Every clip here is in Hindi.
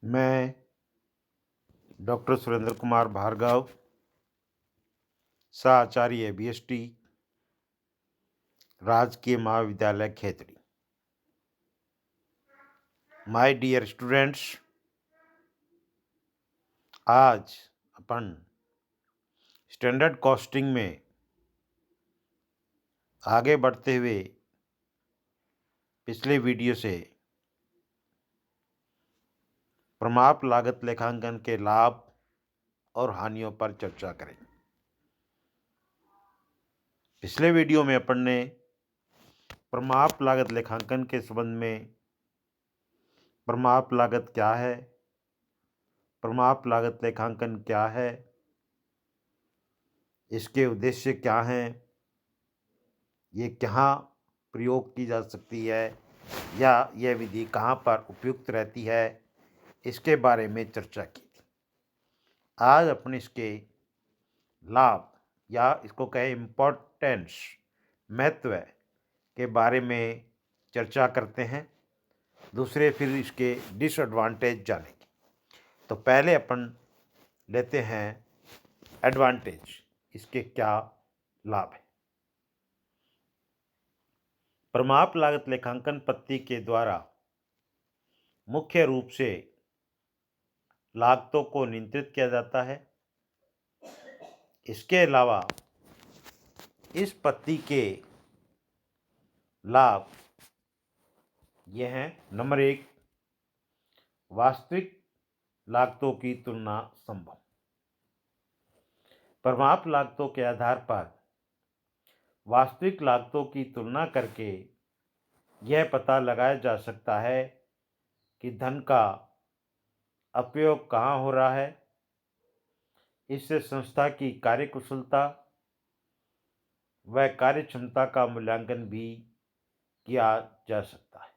मैं डॉक्टर सुरेंद्र कुमार भार्गव, सह-आचार्य बीएसटी, राजकीय महाविद्यालय खेतड़ी। माय डियर स्टूडेंट्स, आज अपन स्टैंडर्ड कॉस्टिंग में आगे बढ़ते हुए पिछले वीडियो से प्रमाप लागत लेखांकन के लाभ और हानियों पर चर्चा करें। पिछले वीडियो में अपन ने प्रमाप लागत लेखांकन के संबंध में प्रमाप लागत क्या है, प्रमाप लागत लेखांकन क्या है, इसके उद्देश्य क्या हैं, ये कहाँ प्रयोग की जा सकती है या यह विधि कहाँ पर उपयुक्त रहती है, इसके बारे में चर्चा की थी। आज अपन इसके लाभ या इसको कहें इम्पोर्टेंस, महत्व के बारे में चर्चा करते हैं। दूसरे फिर इसके डिसएडवांटेज जानेंगे। तो पहले अपन लेते हैं एडवांटेज, इसके क्या लाभ है। प्रमाप लागत लेखांकन पद्धति के द्वारा मुख्य रूप से लागतों को नियंत्रित किया जाता है। इसके अलावा इस पद्धति के लाभ ये हैं। नंबर 1, वास्तविक लागतों की तुलना संभव। प्रमाप लागतों के आधार पर वास्तविक लागतों की तुलना करके यह पता लगाया जा सकता है कि धन का अपयोग कहाँ हो रहा है। इससे संस्था की कार्यकुशलता व कार्यक्षमता का मूल्यांकन भी किया जा सकता है।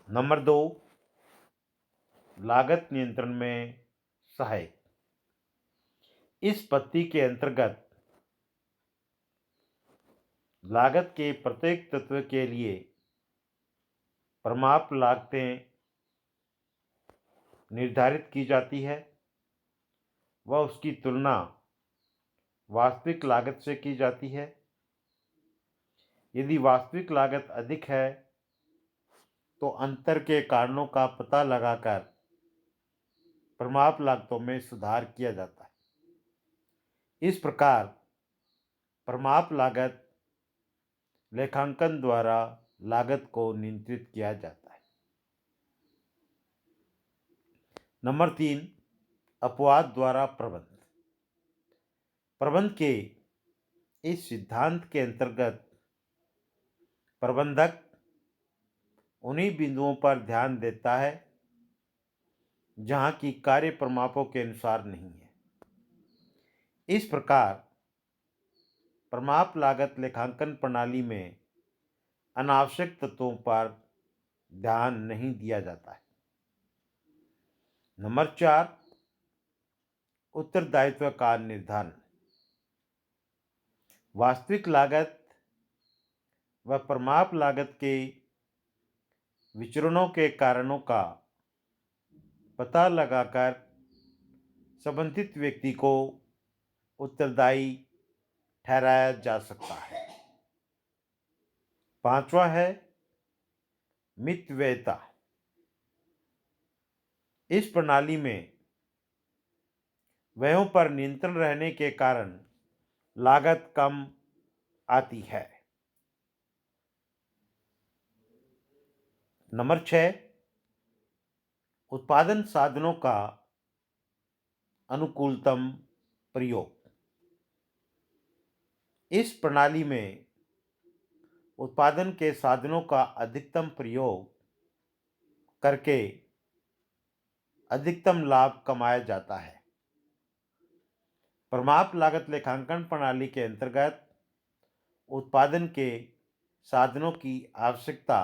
नंबर 2, लागत नियंत्रण में सहायक। इस पद्धति के अंतर्गत लागत के प्रत्येक तत्व के लिए प्रमाप लागतें निर्धारित की जाती है व उसकी तुलना वास्तविक लागत से की जाती है। यदि वास्तविक लागत अधिक है तो अंतर के कारणों का पता लगाकर प्रमाप लागतों में सुधार किया जाता है। इस प्रकार प्रमाप लागत लेखांकन द्वारा लागत को नियंत्रित किया जाता है। नंबर 3, अपवाद द्वारा प्रबंध। प्रबंध के इस सिद्धांत के अंतर्गत प्रबंधक उन्हीं बिंदुओं पर ध्यान देता है जहां की कार्य प्रमापों के अनुसार नहीं है। इस प्रकार प्रमाप लागत लेखांकन प्रणाली में अनावश्यक तत्वों पर ध्यान नहीं दिया जाता है। नंबर 4, उत्तरदायित्व का निर्धारण। वास्तविक लागत व प्रमाप लागत के विचरणों के कारणों का पता लगाकर संबंधित व्यक्ति को उत्तरदायी ठहराया जा सकता है। 5वां है मितव्ययिता। इस प्रणाली में व्ययों पर नियंत्रण रहने के कारण लागत कम आती है। नंबर 6, उत्पादन साधनों का अनुकूलतम प्रयोग। इस प्रणाली में उत्पादन के साधनों का अधिकतम प्रयोग करके अधिकतम लाभ कमाया जाता है। प्रमाप लागत लेखांकन प्रणाली के अंतर्गत उत्पादन के साधनों की आवश्यकता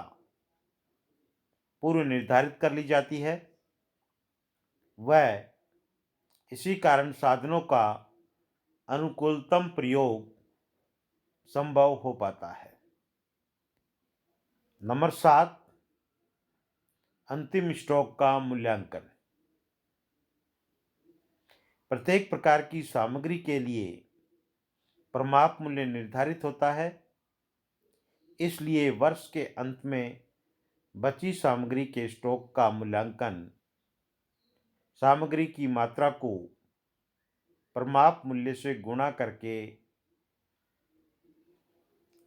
पूर्व निर्धारित कर ली जाती है व इसी कारण साधनों का अनुकूलतम प्रयोग संभव हो पाता है। नंबर 7, अंतिम स्टॉक का मूल्यांकन। प्रत्येक प्रकार की सामग्री के लिए प्रमाप मूल्य निर्धारित होता है, इसलिए वर्ष के अंत में बची सामग्री के स्टॉक का मूल्यांकन सामग्री की मात्रा को प्रमाप मूल्य से गुणा करके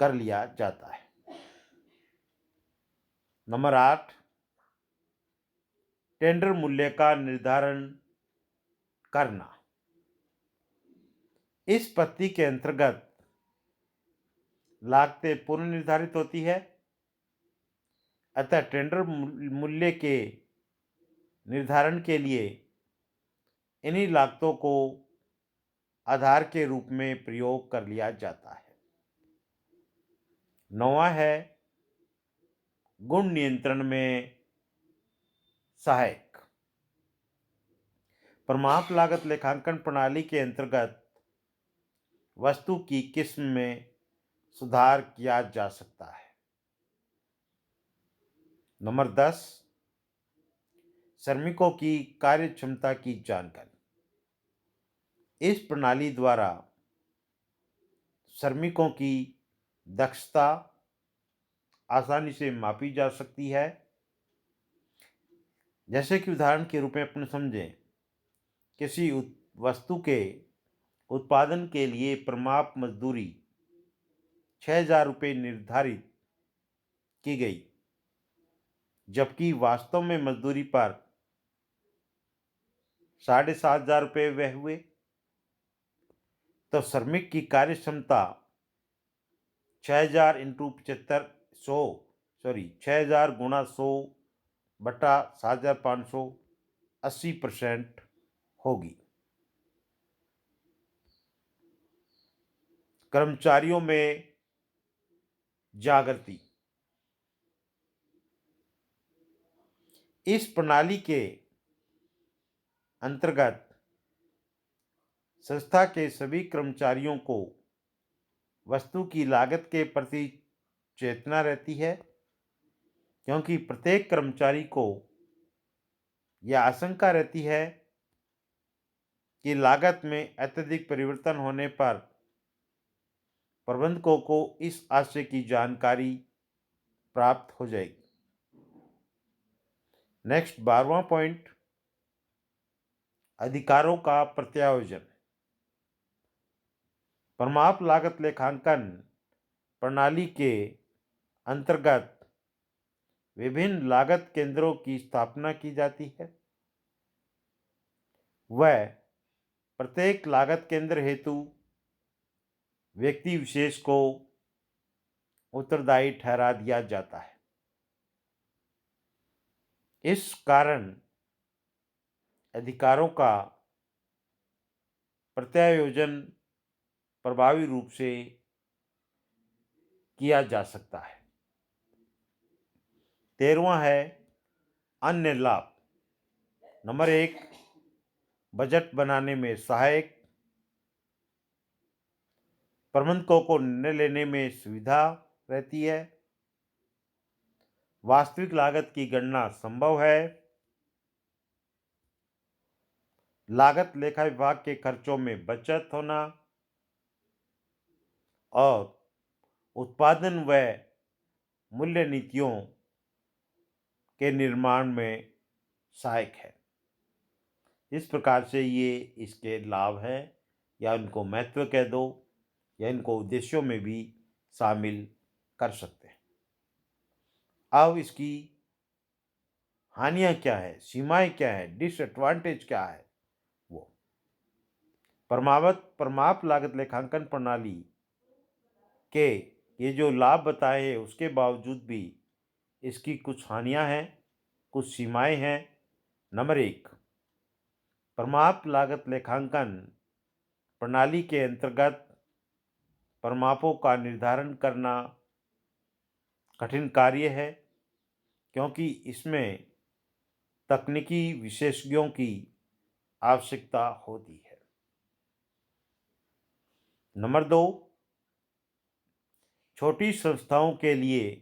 कर लिया जाता है। नंबर 8, टेंडर मूल्य का निर्धारण करना। इस पद्धति के अंतर्गत लागतें पूर्व निर्धारित होती है, अतः टेंडर मूल्य के निर्धारण के लिए इन्हीं लागतों को आधार के रूप में प्रयोग कर लिया जाता है। 9वां है गुण नियंत्रण में सहायक। प्रमाप लागत लेखांकन प्रणाली के अंतर्गत वस्तु की किस्म में सुधार किया जा सकता है। नंबर 10, श्रमिकों की कार्यक्षमता की जानकारी। इस प्रणाली द्वारा श्रमिकों की दक्षता आसानी से मापी जा सकती है। जैसे कि उदाहरण के रूप में अपन समझें, किसी वस्तु के उत्पादन के लिए प्रमाप मजदूरी 6,000 रुपये निर्धारित की गई, जबकि वास्तव में मजदूरी पर 7,500 रुपये व्यय हुए, तो श्रमिक की कार्य क्षमता 6,000 इंटू 75 6,000 गुणा 100 बटा 7,500 80% होगी। कर्मचारियों में जागृति। इस प्रणाली के अंतर्गत संस्था के सभी कर्मचारियों को वस्तु की लागत के प्रति चेतना रहती है, क्योंकि प्रत्येक कर्मचारी को यह आशंका रहती है कि लागत में अत्यधिक परिवर्तन होने पर प्रबंधकों को इस आशय की जानकारी प्राप्त हो जाएगी। नेक्स्ट 12वां पॉइंट, अधिकारों का प्रत्यायोजन। प्रमाप लागत लेखांकन प्रणाली के अंतर्गत विभिन्न लागत केंद्रों की स्थापना की जाती है। वह प्रत्येक लागत केंद्र हेतु व्यक्ति विशेष को उत्तरदायी ठहरा दिया जाता है। इस कारण अधिकारों का प्रत्यायोजन प्रभावी रूप से किया जा सकता है। 13वां है अन्य लाभ। नंबर 1, बजट बनाने में सहायक। प्रबंधकों को निर्णय लेने में सुविधा रहती है। वास्तविक लागत की गणना संभव है। लागत लेखा विभाग के खर्चों में बचत होना और उत्पादन व मूल्य नीतियों के निर्माण में सहायक है। इस प्रकार से ये इसके लाभ हैं, या इनको महत्व कह दो, या इनको उद्देश्यों में भी शामिल कर सकते हैं। अब इसकी हानियां क्या है, सीमाएं क्या है, डिसएडवांटेज क्या है, वो प्रमाप लागत लेखांकन प्रणाली के ये जो लाभ बताए हैं, उसके बावजूद भी इसकी कुछ हानियां हैं, कुछ सीमाएं हैं। नंबर 1, प्रमाप लागत लेखांकन प्रणाली के अंतर्गत प्रमापों का निर्धारण करना कठिन कार्य है, क्योंकि इसमें तकनीकी विशेषज्ञों की आवश्यकता होती है। नंबर 2, छोटी संस्थाओं के लिए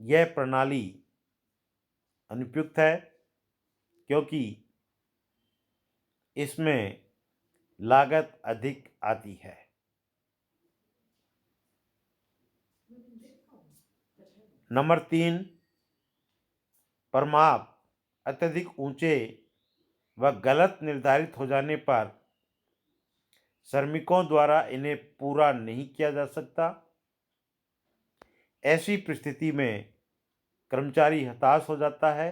यह प्रणाली अनुपयुक्त है, क्योंकि इसमें लागत अधिक आती है। नंबर 3, प्रमाप अत्यधिक ऊंचे व गलत निर्धारित हो जाने पर श्रमिकों द्वारा इन्हें पूरा नहीं किया जा सकता। ऐसी परिस्थिति में कर्मचारी हताश हो जाता है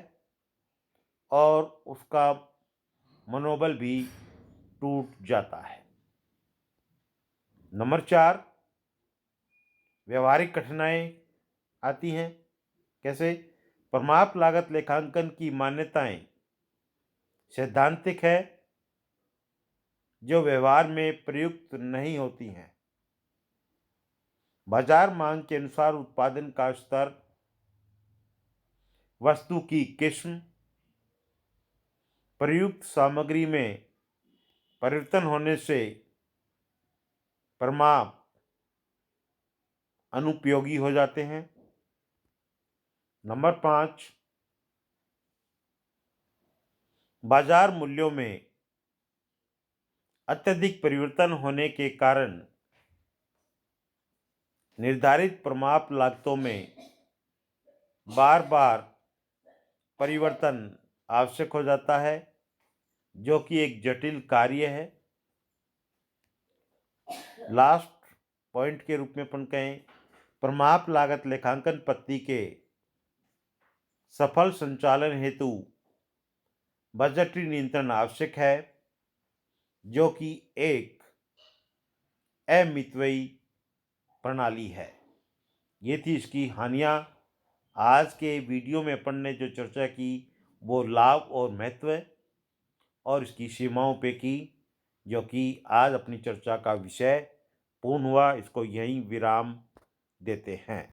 और उसका मनोबल भी टूट जाता है। नंबर 4, व्यवहारिक कठिनाई आती हैं। कैसे? प्रमाप लागत लेखांकन की मान्यताएं सैद्धांतिक है, जो व्यवहार में प्रयुक्त नहीं होती हैं। बाजार मांग के अनुसार उत्पादन का स्तर, वस्तु की किस्म, प्रयुक्त सामग्री में परिवर्तन होने से प्रमाप अनुपयोगी हो जाते हैं। नंबर 5, बाजार मूल्यों में अत्यधिक परिवर्तन होने के कारण निर्धारित प्रमाप लागतों में बार बार परिवर्तन आवश्यक हो जाता है, जो कि एक जटिल कार्य है। लास्ट पॉइंट के रूप में अपन कहें, प्रमाप लागत लेखांकन पद्धति के सफल संचालन हेतु बजटीय नियंत्रण आवश्यक है, जो कि एक अमितव्ययी प्रणाली है। ये थी इसकी हानियाँ। आज के वीडियो में अपन ने जो चर्चा की वो लाभ और महत्व और इसकी सीमाओं पे की, जो कि आज अपनी चर्चा का विषय पूर्ण हुआ। इसको यहीं विराम देते हैं।